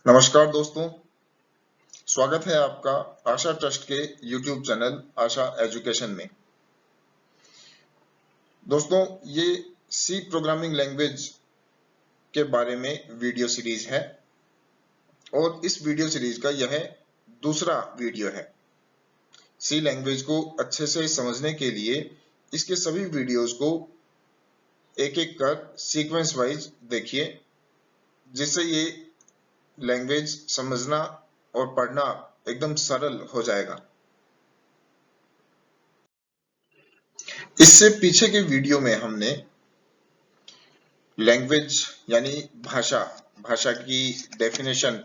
नमस्कार दोस्तों, स्वागत है आपका आशा ट्रस्ट के YouTube चैनल आशा एजुकेशन में। दोस्तों, ये सी प्रोग्रामिंग लैंग्वेज के बारे में वीडियो सीरीज है और इस वीडियो सीरीज का यह दूसरा वीडियो है। सी लैंग्वेज को अच्छे से समझने के लिए इसके सभी वीडियोस को एक एक कर सीक्वेंस वाइज देखिए, जिससे ये लैंग्वेज समझना और पढ़ना एकदम सरल हो जाएगा। इससे पीछे के वीडियो में हमने लैंग्वेज यानी भाषा की डेफिनेशन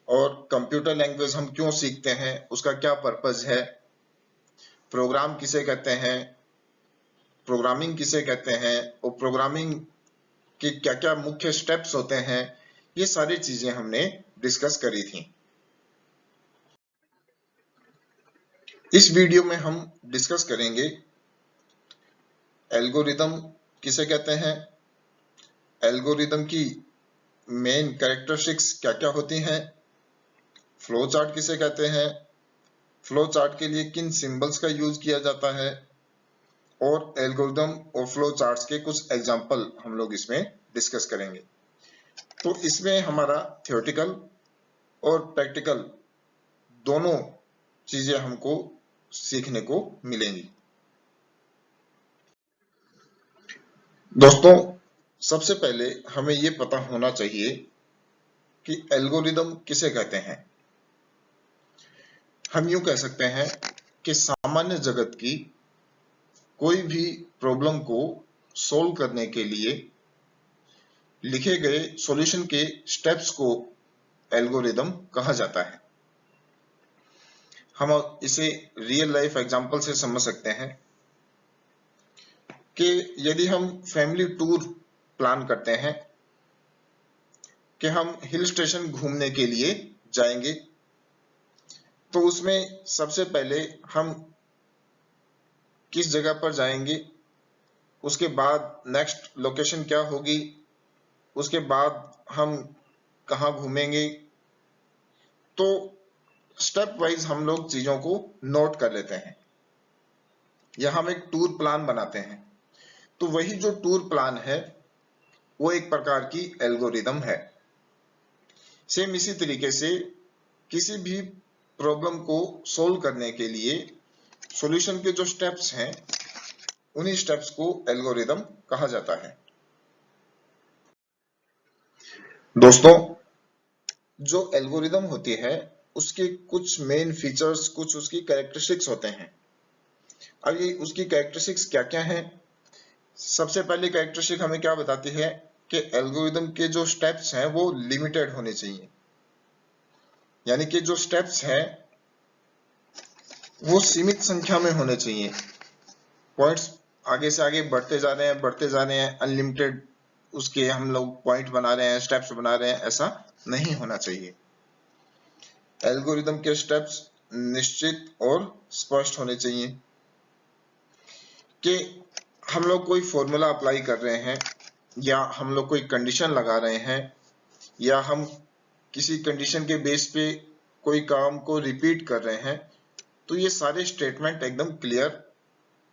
और कंप्यूटर लैंग्वेज हम क्यों सीखते हैं, उसका क्या पर्पस है, प्रोग्राम किसे कहते हैं, प्रोग्रामिंग किसे कहते हैं और प्रोग्रामिंग के क्या क्या मुख्य स्टेप्स होते हैं, ये सारी चीजें हमने डिस्कस करी थी। इस वीडियो में हम डिस्कस करेंगे एल्गोरिदम किसे कहते हैं, एल्गोरिदम की मेन कैरेक्टरिस्टिक्स क्या क्या होती हैं, फ्लो चार्ट किसे कहते हैं, फ्लो चार्ट के लिए किन सिंबल्स का यूज किया जाता है और एल्गोरिदम और फ्लो चार्ट्स के कुछ एग्जांपल हम लोग इसमें डिस्कस करेंगे। तो इसमें हमारा थ्योरेटिकल और प्रैक्टिकल दोनों चीजें हमको सीखने को मिलेंगी। दोस्तों, सबसे पहले हमें ये पता होना चाहिए कि एल्गोरिदम किसे कहते हैं। हम यूं कह सकते हैं कि सामान्य जगत की कोई भी प्रॉब्लम को सॉल्व करने के लिए लिखे गए सॉल्यूशन के स्टेप्स को एल्गोरिदम कहा जाता है। हम इसे रियल लाइफ एग्जांपल से समझ सकते हैं कि यदि हम फैमिली टूर प्लान करते हैं कि हम हिल स्टेशन घूमने के लिए जाएंगे, तो उसमें सबसे पहले हम किस जगह पर जाएंगे, उसके बाद नेक्स्ट लोकेशन क्या होगी, उसके बाद हम कहाँ घूमेंगे, तो स्टेप वाइज हम लोग चीजों को नोट कर लेते हैं या हम एक टूर प्लान बनाते हैं। तो वही जो टूर प्लान है वो एक प्रकार की एल्गोरिदम है। सेम इसी तरीके से किसी भी प्रॉब्लम को सोल्व करने के लिए सॉल्यूशन के जो स्टेप्स हैं, उन्हीं स्टेप्स को एल्गोरिदम कहा जाता है। दोस्तों, जो एल्गोरिदम होती है उसके कुछ मेन फीचर्स, कुछ उसकी कैरेक्टरिस्टिक्स होते हैं। अब ये उसकी कैरेक्टरिस्टिक्स क्या क्या हैं? सबसे पहली कैरेक्टरिस्टिक हमें क्या बताती है कि एल्गोरिदम के जो स्टेप्स हैं वो लिमिटेड होने चाहिए, यानी कि जो स्टेप्स हैं वो सीमित संख्या में होने चाहिए। पॉइंट्स आगे से आगे बढ़ते जा रहे हैं, अनलिमिटेड उसके हम लोग पॉइंट बना रहे हैं, स्टेप्स बना रहे हैं, ऐसा नहीं होना चाहिए। एल्गोरिदम के स्टेप्स निश्चित और स्पष्ट होने चाहिए कि हम लोग कोई फॉर्मूला अप्लाई कर रहे हैं या हम लोग कोई कंडीशन लगा रहे हैं या हम किसी कंडीशन के बेस पे कोई काम को रिपीट कर रहे हैं, तो ये सारे स्टेटमेंट एकदम क्लियर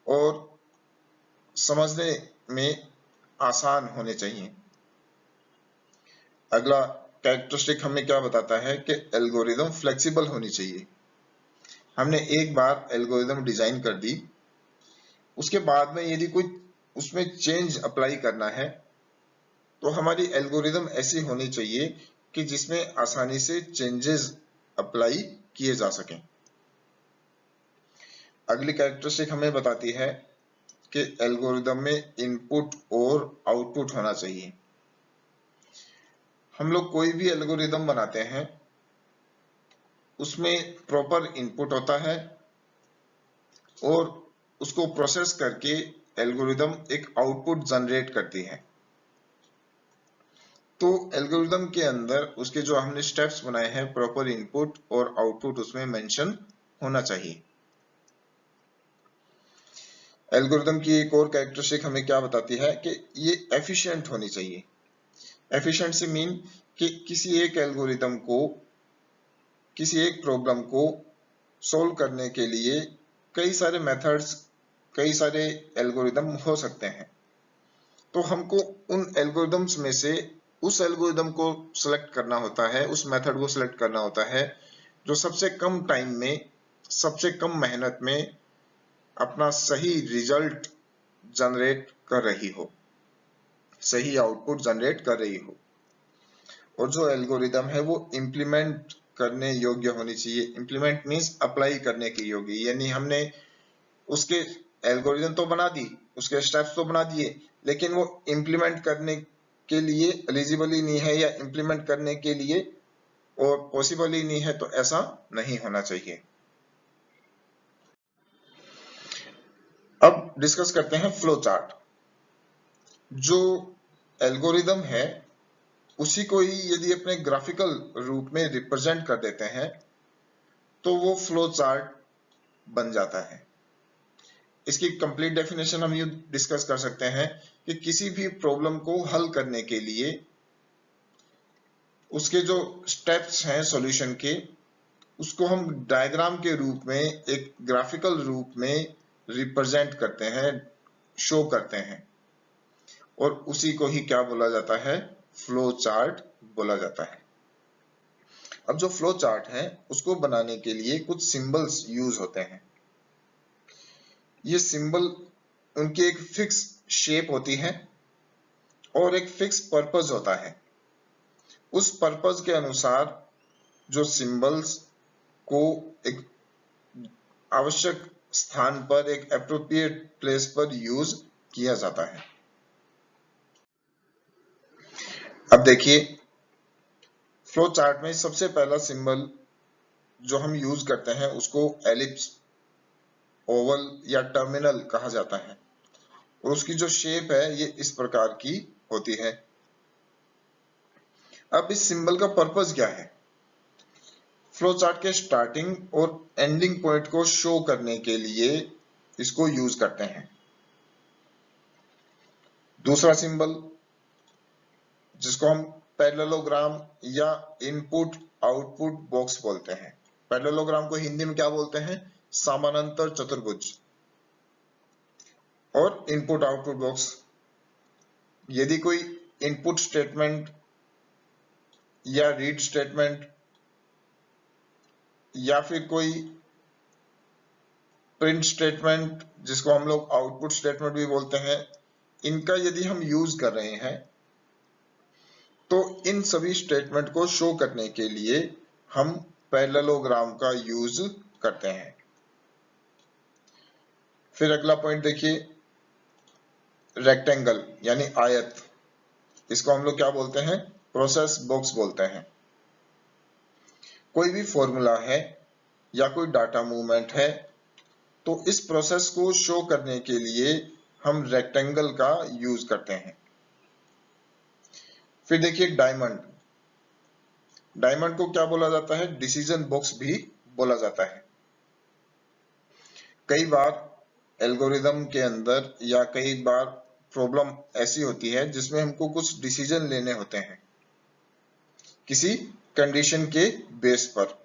और समझने में आसान होने चाहिए। अगला कैरेक्टरिस्टिक हमें क्या बताता है कि एल्गोरिदम फ्लेक्सिबल होनी चाहिए। हमने एक बार एल्गोरिदम डिजाइन कर दी, उसके बाद में यदि कोई उसमें चेंज अप्लाई करना है तो हमारी एल्गोरिदम ऐसी होनी चाहिए कि जिसमें आसानी से चेंजेस अप्लाई किए जा सकें। अगली कैरेक्टरिस्टिक हमें बताती है कि एल्गोरिदम में इनपुट और आउटपुट होना चाहिए। हम लोग कोई भी एल्गोरिदम बनाते हैं उसमें प्रॉपर इनपुट होता है और उसको प्रोसेस करके एल्गोरिदम एक आउटपुट जनरेट करती है। तो एल्गोरिदम के अंदर उसके जो हमने स्टेप्स बनाए हैं, प्रॉपर इनपुट और आउटपुट उसमें मेंशन होना चाहिए। एल्गोरिदम की एक और कैरेक्टरिस्टिक हमें क्या बताती है कि ये एफिशिएंट होनी चाहिए। एफिशिएंट से मीन कि किसी एक एल्गोरिदम को, किसी एक प्रॉब्लम को सोल्व करने के लिए कई सारे मेथड्स, कई सारे एल्गोरिदम हो सकते हैं। तो हमको उन एल्गोरिदम्स में से उस एल्गोरिदम को सिलेक्ट करना होता है, उस मेथड को सिलेक्ट करना होता है जो सबसे कम टाइम में, सबसे कम मेहनत में अपना सही रिजल्ट जनरेट कर रही हो, सही आउटपुट जनरेट कर रही हो। और जो एल्गोरिदम है वो इम्प्लीमेंट करने योग्य होनी चाहिए। इम्प्लीमेंट मीन्स अप्लाई करने की योग्य, यानी हमने उसके एल्गोरिदम तो बना दी, उसके स्टेप्स तो बना दिए, लेकिन वो इम्प्लीमेंट करने के लिए एलिजिबल ही नहीं है या इम्प्लीमेंट करने के लिए और पॉसिबल ही नहीं है, तो ऐसा नहीं होना चाहिए। अब डिस्कस करते हैं फ्लो चार्ट। जो एल्गोरिदम है उसी को ही यदि अपने ग्राफिकल रूप में रिप्रेजेंट कर देते हैं तो वो फ्लो चार्ट बन जाता है। इसकी कंप्लीट डेफिनेशन हम ये डिस्कस कर सकते हैं कि किसी भी प्रॉब्लम को हल करने के लिए उसके जो स्टेप्स हैं सॉल्यूशन के, उसको हम डायग्राम के रूप में, एक ग्राफिकल रूप में रिप्रेजेंट करते हैं, शो करते हैं, और उसी को ही क्या बोला जाता है, फ्लो चार्ट बोला जाता है। अब जो फ्लो चार्ट है उसको बनाने के लिए कुछ सिंबल्स यूज होते हैं। ये सिंबल, उनकी एक फिक्स शेप होती है और एक फिक्स पर्पस होता है। उस पर्पस के अनुसार जो सिंबल्स को एक आवश्यक स्थान पर, एक एप्रोप्रिएट प्लेस पर यूज किया जाता है। अब देखिए, फ्लो चार्ट में सबसे पहला सिंबल जो हम यूज करते हैं उसको एलिप्स, ओवल या टर्मिनल कहा जाता है, और उसकी जो शेप है ये इस प्रकार की होती है। अब इस सिंबल का पर्पस क्या है? फ्लो चार्ट के स्टार्टिंग और एंडिंग पॉइंट को शो करने के लिए इसको यूज करते हैं। दूसरा सिंबल जिसको हम पैरेललोग्राम या इनपुट आउटपुट बॉक्स बोलते हैं। पैरेललोग्राम को हिंदी में क्या बोलते हैं? समानांतर चतुर्भुज। और इनपुट आउटपुट बॉक्स, यदि कोई इनपुट स्टेटमेंट या रीड स्टेटमेंट या फिर कोई प्रिंट स्टेटमेंट, जिसको हम लोग आउटपुट स्टेटमेंट भी बोलते हैं, इनका यदि हम यूज कर रहे हैं तो इन सभी स्टेटमेंट को शो करने के लिए हम पैरेललोग्राम का यूज करते हैं। फिर अगला पॉइंट देखिए, रेक्टेंगल यानी आयत। इसको हम लोग क्या बोलते हैं? प्रोसेस बॉक्स बोलते हैं। कोई भी फॉर्मूला है या कोई डाटा मूवमेंट है तो इस प्रोसेस को शो करने के लिए हम रेक्टेंगल का यूज करते हैं। फिर देखिए डायमंड। डायमंड को क्या बोला जाता है? डिसीजन बॉक्स भी बोला जाता है। कई बार एल्गोरिदम के अंदर या कई बार प्रॉब्लम ऐसी होती है जिसमें हमको कुछ डिसीजन लेने होते हैं किसी कंडीशन के बेस पर।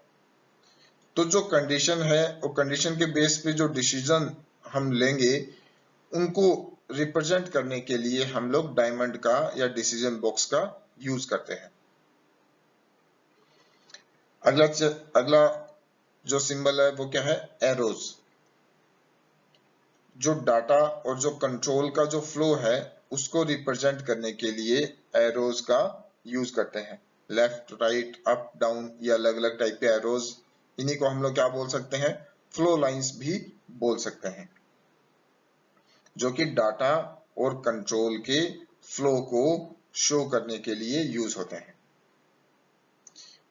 तो जो कंडीशन है वो कंडीशन के बेस पे जो डिसीजन हम लेंगे उनको रिप्रेजेंट करने के लिए हम लोग डायमंड का या डिसीजन बॉक्स का यूज करते हैं। अगला जो सिंबल है वो क्या है? एरोज। जो डाटा और जो कंट्रोल का जो फ्लो है उसको रिप्रेजेंट करने के लिए एरोज का यूज करते हैं। लेफ्ट, राइट, अप, डाउन, ये अलग अलग टाइप के एरोज, इन्हीं को हम लोग क्या बोल सकते हैं? फ्लो लाइंस भी बोल सकते हैं, जो कि डाटा और कंट्रोल के फ्लो को शो करने के लिए यूज होते हैं।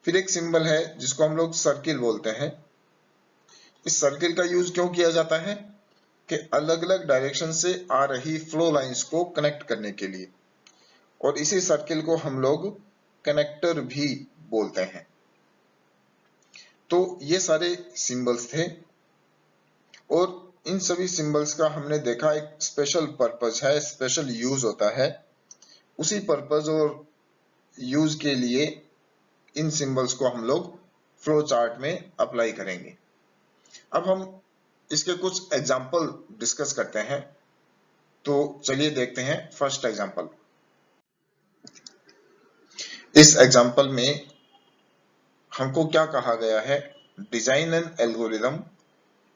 फिर एक सिंबल है जिसको हम लोग सर्किल बोलते हैं। इस सर्किल का यूज क्यों किया जाता है? कि अलग अलग डायरेक्शन से आ रही फ्लो लाइंस को कनेक्ट करने के लिए, और इसी सर्किल को हम लोग कनेक्टर भी बोलते हैं। तो ये सारे सिंबल्स थे, और इन सभी सिंबल्स का हमने देखा एक स्पेशल पर्पस है, स्पेशल यूज होता है। उसी पर्पस और यूज के लिए इन सिंबल्स को हम लोग फ्लो चार्ट में अप्लाई करेंगे। अब हम इसके कुछ एग्जाम्पल डिस्कस करते हैं। तो चलिए देखते हैं फर्स्ट एग्जाम्पल। इस एग्जाम्पल में हमको क्या कहा गया है, design an algorithm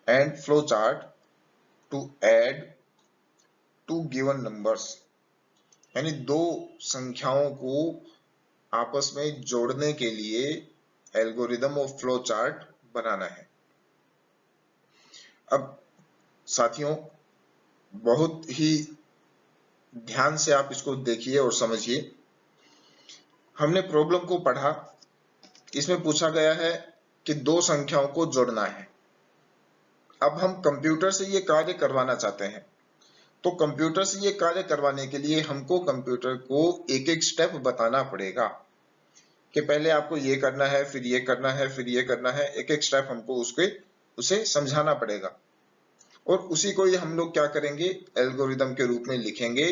and flow chart to add two given numbers, यानी दो संख्याओं को आपस में जोड़ने के लिए एल्गोरिदम और फ्लो चार्ट बनाना है। अब साथियों, बहुत ही ध्यान से आप इसको देखिए और समझिए। हमने प्रॉब्लम को पढ़ा, इसमें पूछा गया है कि दो संख्याओं को जोड़ना है। अब हम कंप्यूटर से ये कार्य करवाना चाहते हैं, तो कंप्यूटर से ये कार्य करवाने के लिए हमको कंप्यूटर को एक एक स्टेप बताना पड़ेगा कि पहले आपको ये करना है, फिर ये करना है, फिर ये करना है। एक एक स्टेप हमको उसे समझाना पड़ेगा और उसी को ही हम लोग क्या करेंगे, एल्गोरिदम के रूप में लिखेंगे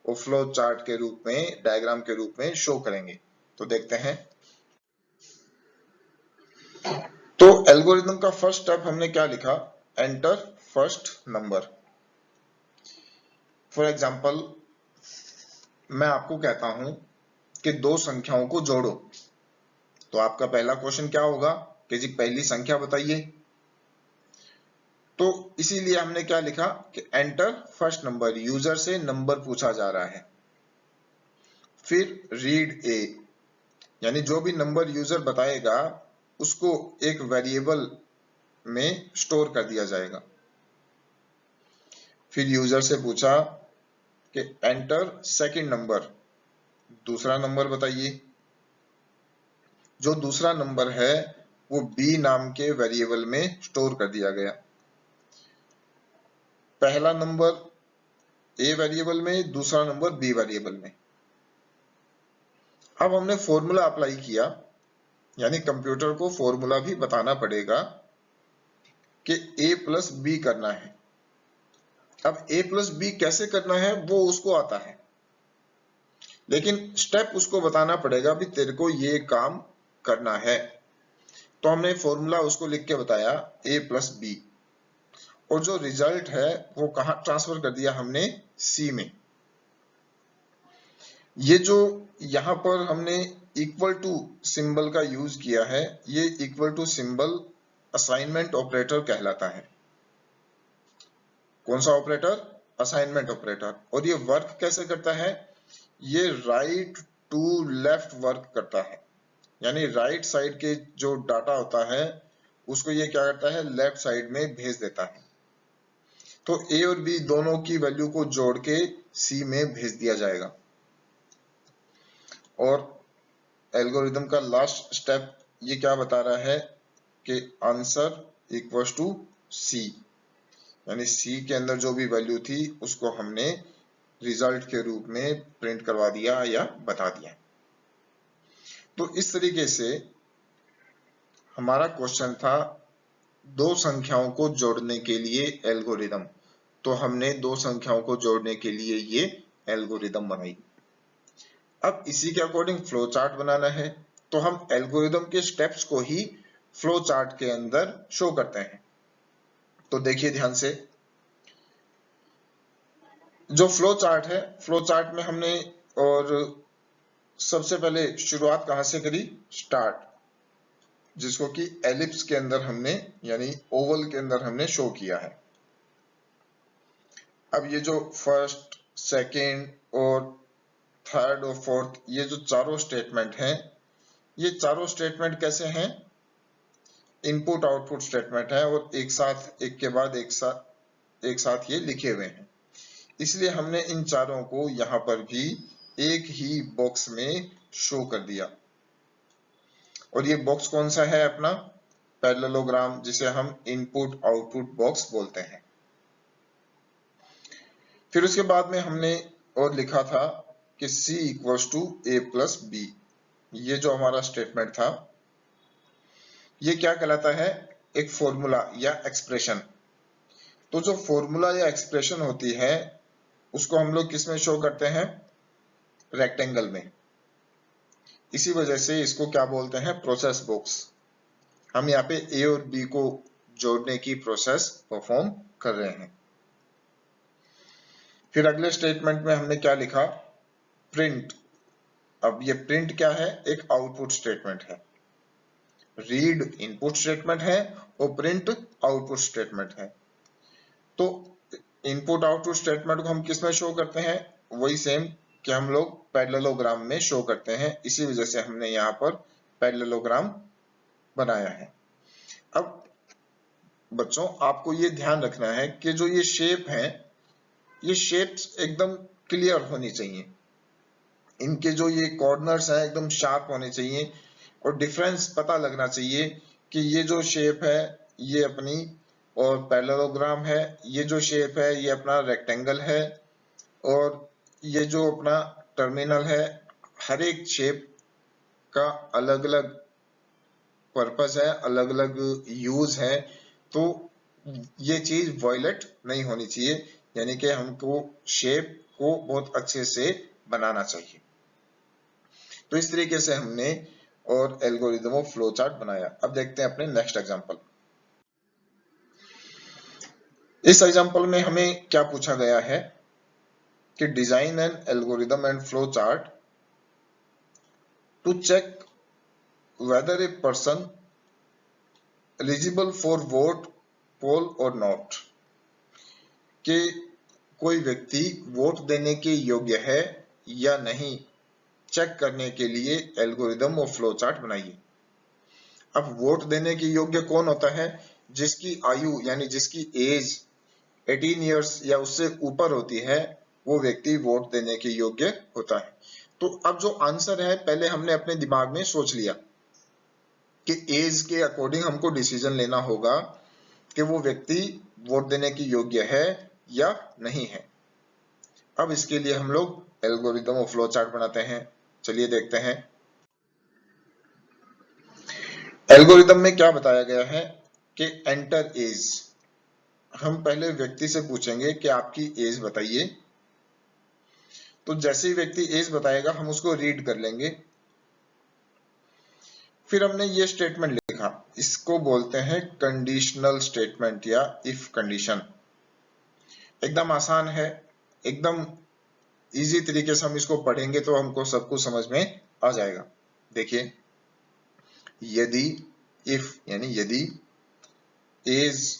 और फ्लो चार्ट के रूप में, डायग्राम के रूप में शो करेंगे। तो देखते हैं। तो एल्गोरिदम का फर्स्ट स्टेप हमने क्या लिखा, enter first number. For example, मैं आपको कहता हूं कि दो संख्याओं को जोड़ो, तो आपका पहला क्वेश्चन क्या होगा कि जी पहली संख्या बताइए। तो इसीलिए हमने क्या लिखा कि एंटर फर्स्ट नंबर, यूजर से नंबर पूछा जा रहा है। फिर रीड ए, यानी जो भी नंबर यूजर बताएगा उसको एक वेरिएबल में स्टोर कर दिया जाएगा। फिर यूजर से पूछा कि एंटर सेकंड नंबर, दूसरा नंबर बताइए। जो दूसरा नंबर है वो बी नाम के वेरिएबल में स्टोर कर दिया गया। पहला नंबर ए वेरिएबल में, दूसरा नंबर बी वेरिएबल में। अब हमने फॉर्मूला अप्लाई किया, यानी कंप्यूटर को फॉर्मूला भी बताना पड़ेगा कि a प्लस बी करना है। अब a प्लस बी कैसे करना है वो उसको आता है, लेकिन स्टेप उसको बताना पड़ेगा भी तेरे को ये काम करना है। तो हमने फॉर्मूला उसको लिख के बताया a प्लस बी, और जो रिजल्ट है वो कहां ट्रांसफर कर दिया हमने, C में। ये जो यहां पर हमने इक्वल टू सिंबल का यूज किया है, ये equal to symbol assignment operator कहलाता है। कौन सा ऑपरेटर, असाइनमेंट ऑपरेटर। और ये वर्क कैसे करता है, ये राइट टू लेफ्ट वर्क करता है, यानी राइट साइड के जो डाटा होता है उसको ये क्या करता है, लेफ्ट साइड में भेज देता है। तो ए और बी दोनों की वैल्यू को जोड़ के सी में भेज दिया जाएगा। और एल्गोरिदम का लास्ट स्टेप ये क्या बता रहा है कि आंसर इक्वल्स टू सी, यानी सी के अंदर जो भी वैल्यू थी उसको हमने रिजल्ट के रूप में प्रिंट करवा दिया या बता दिया। तो इस तरीके से हमारा क्वेश्चन था दो संख्याओं को जोड़ने के लिए एल्गोरिदम। तो हमने दो संख्याओं को जोड़ने के लिए ये एल्गोरिदम बनाई। अब इसी के अकॉर्डिंग फ्लो चार्ट बनाना है, तो हम एल्गोरिदम के स्टेप्स को ही फ्लो चार्ट के अंदर शो करते हैं। तो देखिए ध्यान से, जो फ्लो चार्ट है, फ्लो चार्ट में हमने और सबसे पहले शुरुआत कहां से करी, स्टार्ट, जिसको कि एलिप्स के अंदर हमने, यानी ओवल के अंदर हमने शो किया है। अब ये जो फर्स्ट, सेकेंड और थर्ड और फोर्थ, ये जो चारों स्टेटमेंट हैं, ये चारों स्टेटमेंट कैसे हैं, इनपुट आउटपुट स्टेटमेंट है और एक साथ, एक के बाद एक साथ ये लिखे हुए हैं। इसलिए हमने इन चारों को यहां पर भी एक ही बॉक्स में शो कर दिया। और ये बॉक्स कौन सा है, अपना पैरेललोग्राम, जिसे हम इनपुट आउटपुट बॉक्स बोलते हैं। फिर उसके बाद में हमने और लिखा था कि C equals to A plus B. ये जो हमारा स्टेटमेंट था ये क्या कहलाता है, एक फॉर्मूला या एक्सप्रेशन। तो जो फॉर्मूला या एक्सप्रेशन होती है उसको हम लोग किस में शो करते हैं, रेक्टेंगल में। इसी वजह से इसको क्या बोलते हैं, प्रोसेस बॉक्स। हम यहाँ पे ए और बी को जोड़ने की प्रोसेस परफॉर्म कर रहे हैं। फिर अगले स्टेटमेंट में हमने क्या लिखा, प्रिंट। अब ये प्रिंट क्या है, एक आउटपुट स्टेटमेंट है। रीड इनपुट स्टेटमेंट है और प्रिंट आउटपुट स्टेटमेंट है। तो इनपुट आउटपुट स्टेटमेंट को हम किस में शो करते हैं, वही सेम कि हम लोग पैरेललोग्राम में शो करते हैं। इसी वजह से हमने यहाँ पर पैरेललोग्राम बनाया है। अब बच्चों आपको ये ध्यान रखना है कि जो ये शेप है, ये शेप्स एकदम क्लियर होनी चाहिए। इनके जो ये कॉर्नर्स हैं एकदम शार्प होने चाहिए और डिफरेंस पता लगना चाहिए कि ये जो शेप है ये अपनी और पैरेललोग्राम है, ये जो शेप है ये अपना रेक्टेंगल है, और ये जो अपना टर्मिनल है। हर एक शेप का अलग अलग पर्पस है, अलग अलग यूज है। तो ये चीज वायलेट नहीं होनी चाहिए, यानी कि हमको शेप को बहुत अच्छे से बनाना चाहिए। तो इस तरीके से हमने और एल्गोरिदम ऑफ फ्लो चार्ट बनाया। अब देखते हैं अपने नेक्स्ट एग्जांपल। इस एग्जांपल में हमें क्या पूछा गया है कि design an algorithm and flow chart to check whether a person eligible for vote poll और नॉट, कि कोई व्यक्ति वोट देने के योग्य है या नहीं, चेक करने के लिए एल्गोरिदम और फ्लो चार्ट बनाइए। अब वोट देने के योग्य कौन होता है, जिसकी आयु यानी जिसकी एज 18 इयर्स या उससे ऊपर होती है, वो व्यक्ति वोट देने के योग्य होता है। तो अब जो आंसर है पहले हमने अपने दिमाग में सोच लिया कि एज के अकॉर्डिंग हमको डिसीजन लेना होगा कि वो व्यक्ति वोट देने के योग्य है या नहीं है। अब इसके लिए हम लोग एल्गोरिदम और फ्लो चार्ट बनाते हैं। चलिए देखते हैं। एल्गोरिदम में क्या बताया गया है कि एंटर एज। हम पहले व्यक्ति से पूछेंगे कि आपकी एज बताइए। तो जैसे ही व्यक्ति एज बताएगा हम उसको रीड कर लेंगे। फिर हमने ये स्टेटमेंट लिखा, इसको बोलते हैं कंडीशनल स्टेटमेंट या इफ कंडीशन। एकदम आसान है, एकदम इजी तरीके से हम इसको पढ़ेंगे तो हमको सब कुछ समझ में आ जाएगा। देखिए, यदि इफ यानी यदि एज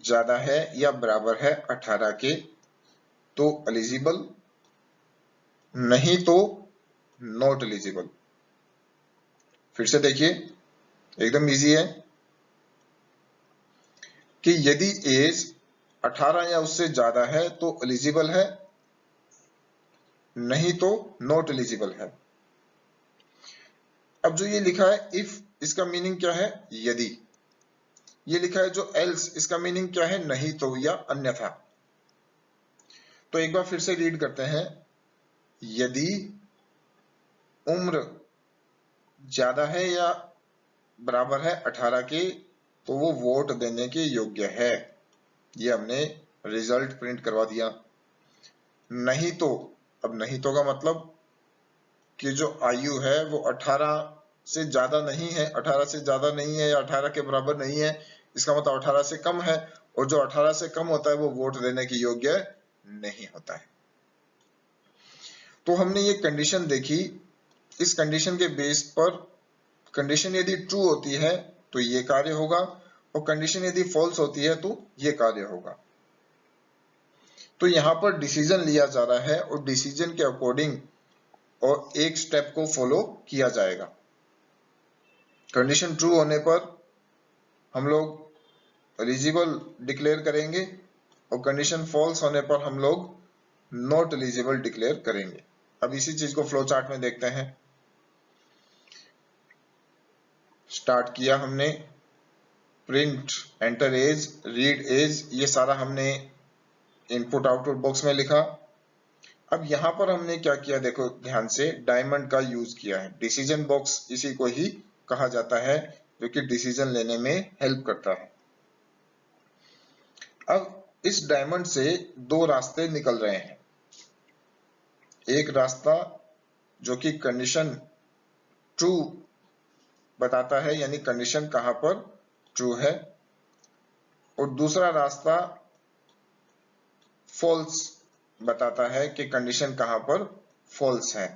ज्यादा है या बराबर है 18 के तो एलिजिबल, नहीं तो नॉट एलिजिबल। फिर से देखिए, एकदम इजी है कि यदि एज 18 या उससे ज्यादा है तो एलिजिबल है, नहीं तो नॉट एलिजिबल है। अब जो ये लिखा है इफ, इसका मीनिंग क्या है, यदि। ये लिखा है जो एल्स, इसका मीनिंग क्या है, नहीं तो या अन्यथा। तो एक बार फिर से रीड करते हैं, यदि उम्र ज्यादा है या बराबर है 18 के तो वो वोट देने के योग्य है। ये हमने रिजल्ट प्रिंट करवा दिया। नहीं तो, अब नहीं तो का मतलब कि जो आयु है वो 18 से ज्यादा नहीं है, 18 से ज्यादा नहीं है या 18 के बराबर नहीं है, इसका मतलब 18 से कम है, और जो 18 से कम होता है वो वोट देने के योग्य नहीं होता है। तो हमने ये कंडीशन देखी, इस कंडीशन के बेस पर कंडीशन यदि ट्रू होती है तो ये कार्य होगा, और कंडीशन यदि फॉल्स होती है तो ये कार्य होगा। तो यहाँ पर डिसीजन लिया जा रहा है और डिसीजन के अकॉर्डिंग और एक स्टेप को फॉलो किया जाएगा। कंडीशन ट्रू होने पर हम लोग एलिजिबल डिक्लेयर करेंगे और कंडीशन फॉल्स होने पर हम लोग नॉट एलिजिबल डिक्लेयर करेंगे। अब इसी चीज को फ्लो चार्ट में देखते हैं। स्टार्ट किया हमने, print, enter A, read A, ये सारा हमने इनपुट आउटपुट बॉक्स में लिखा। अब यहां पर हमने क्या किया, देखो ध्यान से, डायमंड का यूज किया है। डिसीजन बॉक्स इसी को ही कहा जाता है जो कि डिसीजन लेने में हेल्प करता है। अब इस डायमंड से दो रास्ते निकल रहे हैं। एक रास्ता जो कि कंडीशन ट्रू बताता है, यानी कंडीशन कहां पर ट्रू है, और दूसरा रास्ता फॉल्स बताता है कि कंडीशन कहां पर फॉल्स है।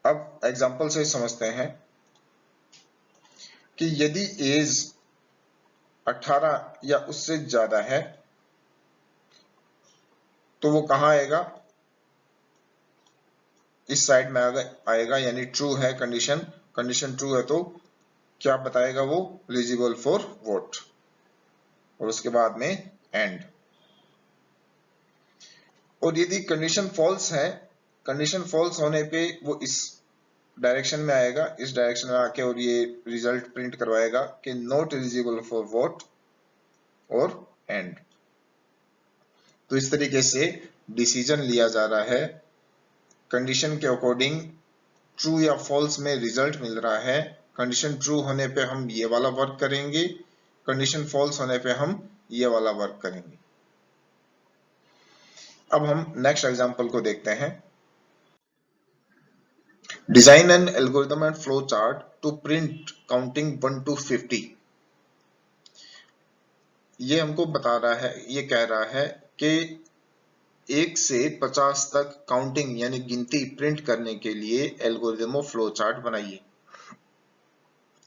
अब एग्जांपल से समझते हैं कि यदि एज 18 या उससे ज्यादा है तो वो कहां आएगा, इस साइड में आएगा, यानी ट्रू है कंडीशन, कंडीशन ट्रू है तो क्या बताएगा वो, एलिजिबल फॉर वोट, और उसके बाद में एंड। और यदि कंडीशन फॉल्स है, कंडीशन फॉल्स होने पे वो इस डायरेक्शन में आएगा, इस डायरेक्शन में आके और ये रिजल्ट प्रिंट करवाएगा कि नॉट एलिजिबल फॉर वोट और एंड। तो इस तरीके से डिसीजन लिया जा रहा है, कंडीशन के अकॉर्डिंग ट्रू या फॉल्स में रिजल्ट मिल रहा है। कंडीशन ट्रू होने पे हम ये वाला वर्क करेंगे, कंडीशन फॉल्स होने पे हम ये वाला वर्क करेंगे। अब हम नेक्स्ट एग्जांपल को देखते हैं। Design an algorithm and flow chart to print counting 1 to 50। ये हमको बता रहा है, ये कह रहा है कि 1 से 50 तक काउंटिंग यानी गिनती प्रिंट करने के लिए एल्गोरिथम और फ्लो चार्ट बनाइए।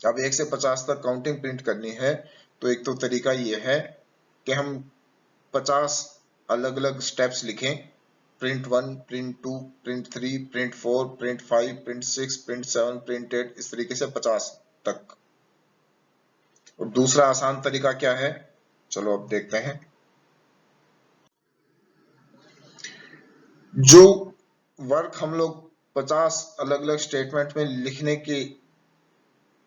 अब 1 से 50 तक काउंटिंग प्रिंट करनी है तो एक तो तरीका ये है कि हम 50 अलग अलग स्टेप्स लिखें, print 1, print 2, print 3, print 4, print 5, print 6, print 7, print 8, इस तरीके से 50 तक। और दूसरा आसान तरीका क्या है, चलो अब देखते हैं। जो वर्क हम लोग 50 अलग अलग स्टेटमेंट में लिखने के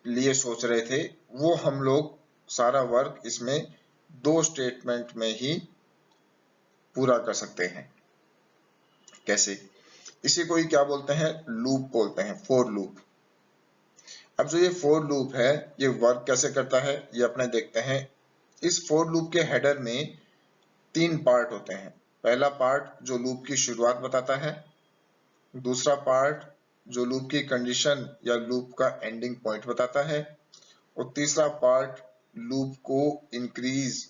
लिए सोच रहे थे, वो हम लोग सारा वर्क इसमें 2 स्टेटमेंट में ही पूरा कर सकते हैं। कैसे, इसे कोई क्या बोलते हैं, लूप बोलते हैं, फॉर लूप। अब जो ये फॉर लूप है ये वर्क कैसे करता है ये अपने देखते हैं। इस फॉर लूप के हेडर में 3 पार्ट होते हैं। पहला पार्ट जो लूप की शुरुआत बताता है, दूसरा पार्ट जो लूप की कंडीशन या लूप का एंडिंग पॉइंट बताता है, और तीसरा पार्ट लूप को इंक्रीज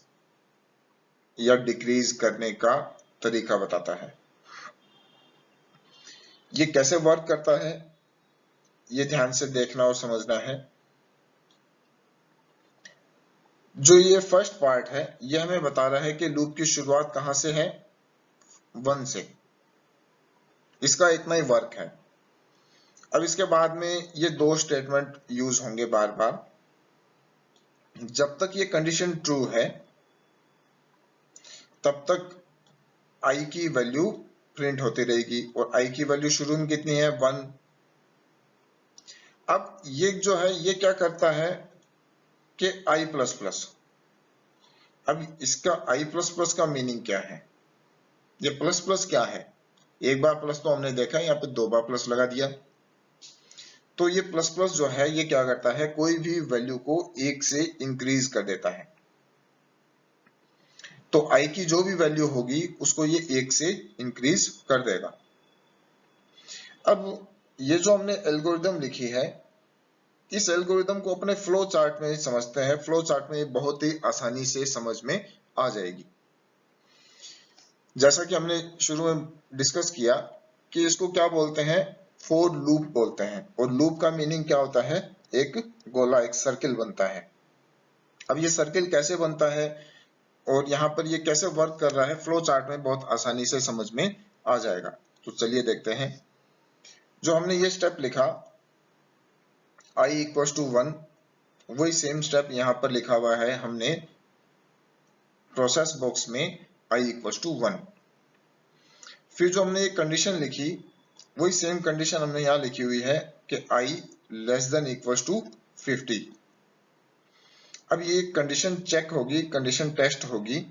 या डिक्रीज करने का तरीका बताता है। ये कैसे वर्क करता है ये ध्यान से देखना और समझना है। जो ये फर्स्ट पार्ट है ये हमें बता रहा है कि लूप की शुरुआत कहां से है, 1 से, इसका इतना ही वर्क है। अब इसके बाद में ये 2 स्टेटमेंट यूज होंगे बार बार। जब तक ये कंडीशन ट्रू है तब तक आई की वैल्यू प्रिंट होती रहेगी, और आई की वैल्यू शुरू में कितनी है, 1। अब ये जो है ये क्या करता है कि आई प्लस प्लस, अब इसका आई प्लस प्लस का मीनिंग क्या है, ये प्लस प्लस क्या है, एक बार प्लस तो हमने देखा, यहाँ पे 2 बार प्लस लगा दिया। तो ये प्लस प्लस जो है ये क्या करता है, कोई भी वैल्यू को 1 से इंक्रीज कर देता है। तो आई की जो भी वैल्यू होगी उसको ये 1 से इंक्रीज कर देगा। अब ये जो हमने एल्गोरिथम लिखी है, इस एल्गोरिथम को अपने फ्लो चार्ट में समझते हैं। फ्लो चार्ट में बहुत ही आसानी से समझ में आ जाएगी। जैसा कि हमने शुरू में डिस्कस किया कि इसको क्या बोलते हैं, फॉर लूप बोलते हैं, और लूप का मीनिंग क्या होता है, एक गोला, एक सर्किल बनता है। अब ये सर्किल कैसे बनता है और यहाँ पर ये कैसे वर्क कर रहा है, फ्लो चार्ट में बहुत आसानी से समझ में आ जाएगा। तो चलिए देखते हैं। जो हमने ये स्टेप लिखा i = 1, वही सेम स्टेप यहाँ पर लिखा हुआ है हमने प्रोसेस बॉक्स में i = 1। फिर जो हमने ये कंडीशन लिखी वही सेम कंडीशन हमने यहाँ लिखी हुई है कि i <= 50। अब ये कंडीशन चेक होगी, कंडीशन टेस्ट होगी,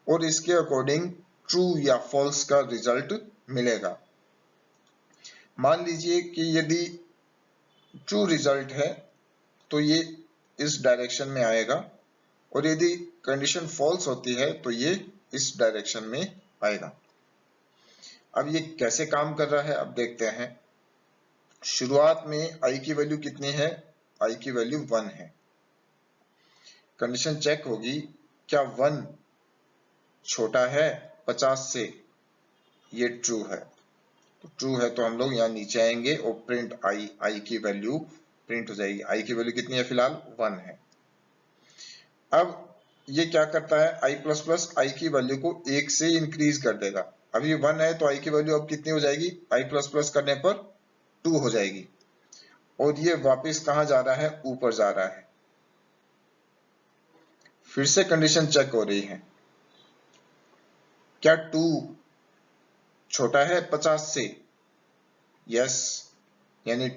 और इसके अकॉर्डिंग ट्रू या फॉल्स का रिजल्ट मिलेगा। मान लीजिए कि यदि ट्रू रिजल्ट है तो ये इस डायरेक्शन में आएगा, और यदि कंडीशन फॉल्स होती है तो ये इस डायरेक्शन में आएगा। अब ये कैसे काम कर रहा है अब देखते हैं। शुरुआत में आई की वैल्यू कितनी है, आई की वैल्यू 1 है। कंडीशन चेक होगी, क्या 1 छोटा है 50 से, ये ट्रू है। तो ट्रू है तो हम लोग यहाँ नीचे आएंगे और प्रिंट आई, आई की वैल्यू प्रिंट हो जाएगी। आई की वैल्यू कितनी है, फिलहाल 1 है। अब ये क्या करता है, आई प्लस प्लस आई की वैल्यू को 1 से इंक्रीज कर देगा। अब ये 1 है तो आई की वैल्यू अब कितनी हो जाएगी, आई प्लस प्लस करने पर 2 हो जाएगी। और ये वापस कहां जा रहा है, ऊपर जा रहा है। फिर से कंडीशन चेक हो रही है, क्या 2 छोटा है 50 से, यस। यानी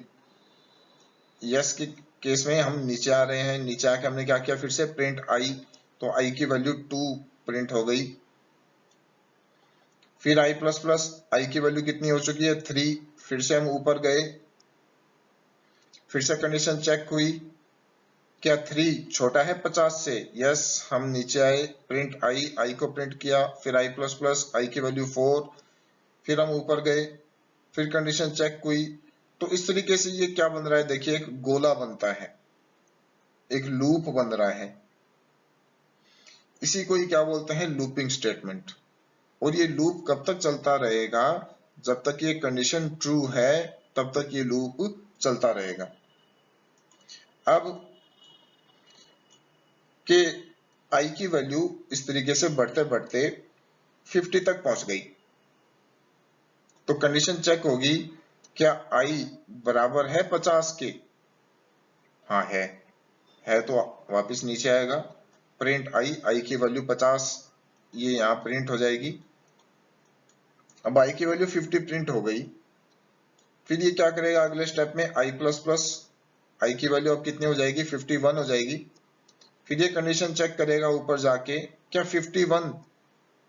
यस के केस में हम नीचे आ रहे हैं। नीचे आके हमने क्या किया, फिर से प्रिंट आई, तो आई की वैल्यू 2 प्रिंट हो गई। फिर आई प्लस प्लस आई की वैल्यू कितनी हो चुकी है, 3। फिर से हम ऊपर गए, फिर से कंडीशन चेक हुई, क्या 3 छोटा है 50 से, यस। हम नीचे आए, प्रिंट आई, आई को प्रिंट किया, फिर आई प्लस प्लस आई की वैल्यू 4। फिर हम ऊपर गए, फिर कंडीशन चेक हुई। तो इस तरीके से ये क्या बन रहा है, देखिए एक गोला बनता है, एक लूप बन रहा है। इसी को ही क्या बोलते हैं, लूपिंग स्टेटमेंट। और ये लूप कब तक चलता रहेगा, जब तक ये कंडीशन ट्रू है तब तक ये लूप चलता रहेगा। अब के आई की वैल्यू इस तरीके से बढ़ते बढ़ते 50 तक पहुंच गई, तो कंडीशन चेक होगी, क्या आई बराबर है 50 के, हाँ है तो वापस नीचे आएगा, प्रिंट आई, आई की वैल्यू 50, ये यहाँ प्रिंट हो जाएगी। अब आई की वैल्यू 50 प्रिंट हो गई। फिर ये क्या करेगा अगले स्टेप में, आई प्लस प्लस आई की वैल्यू अब कितनी हो जाएगी, 51 हो जाएगी। फिर ये कंडीशन चेक करेगा ऊपर जाके, क्या 51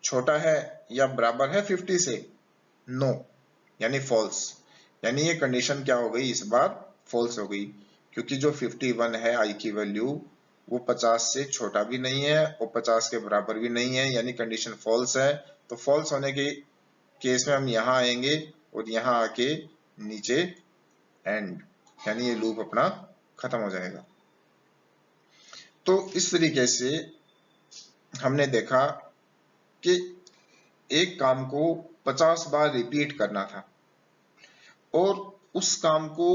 छोटा है या बराबर है 50 से, नो, यानी फॉल्स। यानी ये कंडीशन क्या हो गई, इस बार फॉल्स हो गई, क्योंकि जो 51 है आई की वैल्यू, वो 50 से छोटा भी नहीं है और 50 के बराबर भी नहीं है, यानी कंडीशन फॉल्स है। तो फॉल्स होने के केस में हम यहाँ आएंगे और यहाँ आके नीचे एंड, यानी ये लूप अपना खत्म हो जाएगा। तो इस तरीके से हमने देखा कि एक काम को 50 बार रिपीट करना था और उस काम को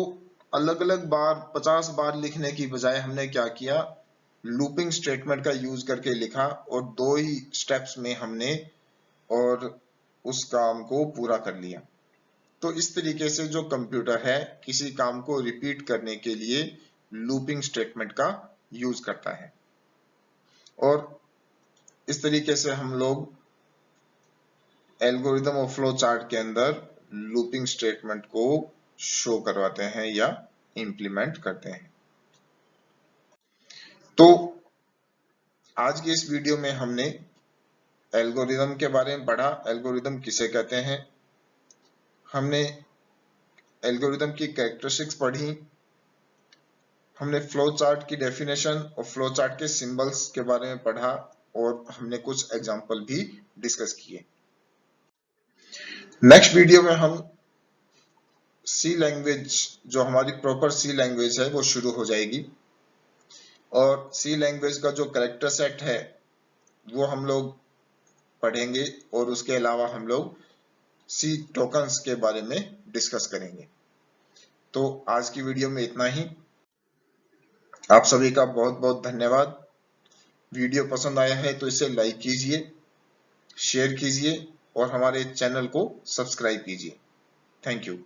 अलग अलग बार 50 बार लिखने की बजाय हमने क्या किया, लूपिंग स्टेटमेंट का यूज करके लिखा और 2 ही स्टेप्स में हमने और उस काम को पूरा कर लिया। तो इस तरीके से जो कंप्यूटर है किसी काम को रिपीट करने के लिए लूपिंग स्टेटमेंट का यूज करता है। और इस तरीके से हम लोग एल्गोरिदम और फ्लो चार्ट के अंदर लूपिंग स्टेटमेंट को शो करवाते हैं या इंप्लीमेंट करते हैं। तो आज की इस वीडियो में हमने एल्गोरिदम के बारे में पढ़ा, एल्गोरिदम किसे कहते हैं, हमने एल्गोरिदम की कैरेक्टरिस्टिक्स पढ़ी, हमने फ्लो चार्ट की डेफिनेशन और फ्लो चार्ट के सिंबल्स के बारे में पढ़ा और हमने कुछ एग्जांपल भी डिस्कस किए। नेक्स्ट वीडियो में हम सी लैंग्वेज, जो हमारी प्रॉपर सी लैंग्वेज है, वो शुरू हो जाएगी और सी लैंग्वेज का जो कैरेक्टर सेट है वो हम लोग पढ़ेंगे और उसके अलावा हम लोग सी टोकन्स के बारे में डिस्कस करेंगे। तो आज की वीडियो में इतना ही। आप सभी का बहुत बहुत धन्यवाद। वीडियो पसंद आया है तो इसे लाइक कीजिए, शेयर कीजिए और हमारे चैनल को सब्सक्राइब कीजिए। Thank you.